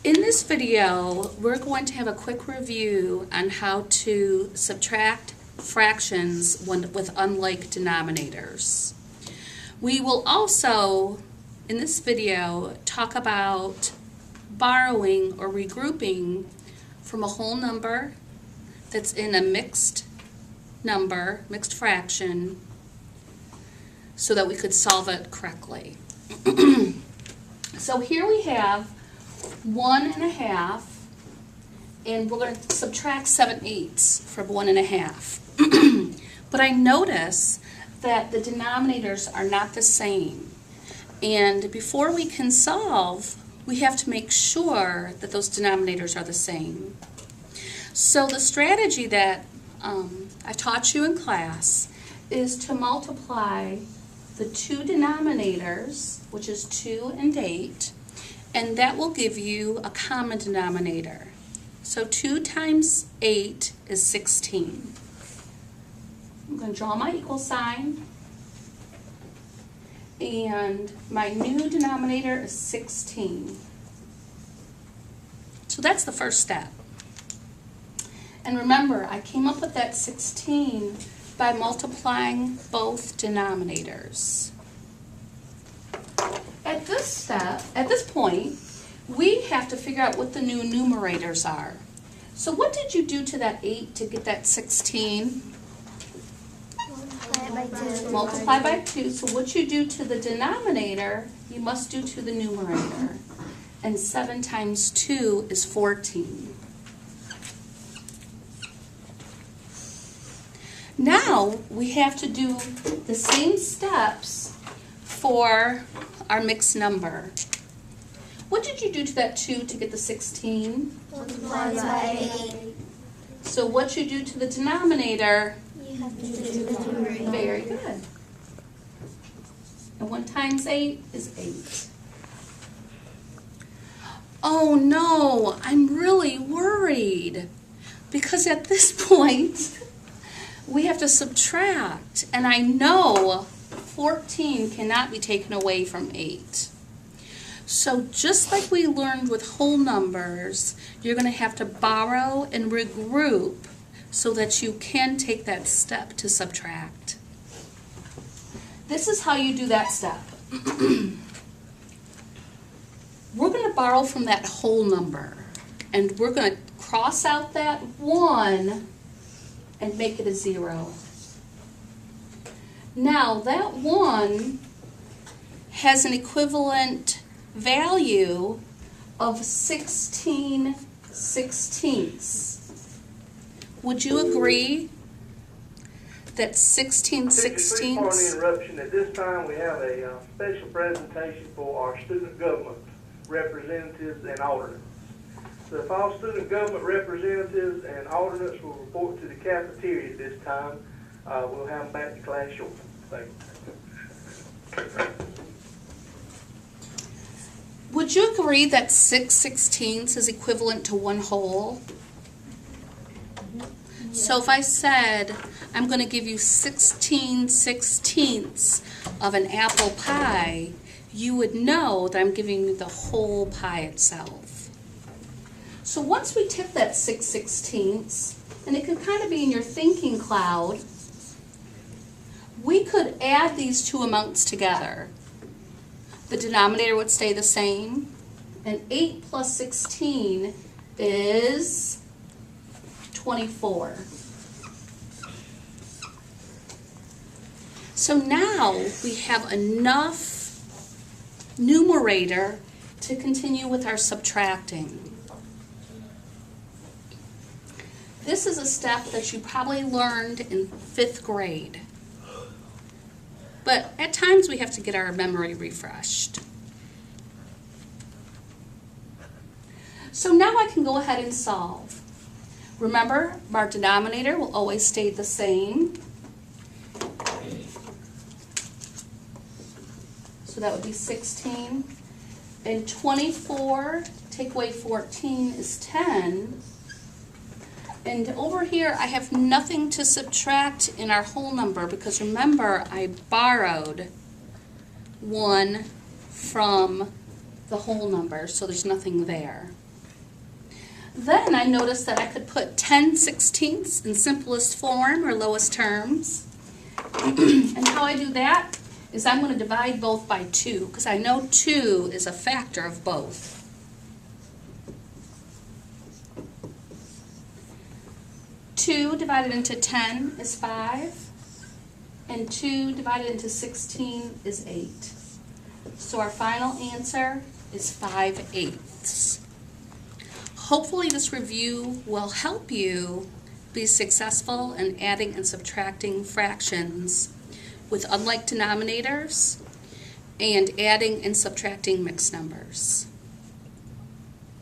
In this video, we're going to have a quick review on how to subtract fractions with unlike denominators. We will also, in this video, talk about borrowing or regrouping from a whole number that's in a mixed number, mixed fraction, so that we could solve it correctly. So here we have 1.5, and we're going to subtract 7/8 from 1.5. But I notice that the denominators are not the same. And before we can solve, we have to make sure that those denominators are the same. So the strategy that I taught you in class is to multiply the two denominators, which is 2 and 8, and that will give you a common denominator. So 2 times 8 is 16. I'm going to draw my equal sign, and my new denominator is 16. So that's the first step. And remember, I came up with that 16 by multiplying both denominators. At this point, we have to figure out what the new numerators are. So what did you do to that 8 to get that 16? Multiply by 2. So what you do to the denominator, you must do to the numerator. And 7 times 2 is 14. Now we have to do the same steps for our mixed number. What did you do to that 2 to get the 16? Multiply by 8. So what you do to the denominator? You have to do the numerator. Very good. And 1 times 8 is 8. Oh no, I'm really worried, because at this point we have to subtract, and I know 14 cannot be taken away from 8. So just like we learned with whole numbers, you're going to have to borrow and regroup so that you can take that step to subtract. This is how you do that step. We're going to borrow from that whole number, and we're going to cross out that 1 and make it a 0. Now that 1 has an equivalent value of 16/16. Would you agree that 16/16? Pardon the interruption. At this time, we have a special presentation for our student government representatives and alternates. So if all student government representatives and alternates will report to the cafeteria at this time, we'll have them back to class shortly. Thank you. Would you agree that 6/16 is equivalent to 1 whole? So if I said, I'm going to give you 16/16 of an apple pie, you would know that I'm giving you the whole pie itself. So once we tip that 6/16, and it could kind of be in your thinking cloud, we could add these two amounts together. The denominator would stay the same, and 8 plus 16 is 24. So now we have enough numerator to continue with our subtracting. This is a step that you probably learned in 5th grade. But at times we have to get our memory refreshed. So now I can go ahead and solve. Remember, our denominator will always stay the same. So that would be 16. And 24, take away 14 is 10. And over here, I have nothing to subtract in our whole number because remember, I borrowed 1 from the whole number, so there's nothing there. Then I noticed that I could put 10/16 in simplest form or lowest terms. And how I do that is I'm going to divide both by 2 because I know 2 is a factor of both. 2 divided into 10 is 5, and 2 divided into 16 is 8. So our final answer is 5/8. Hopefully this review will help you be successful in adding and subtracting fractions with unlike denominators and adding and subtracting mixed numbers.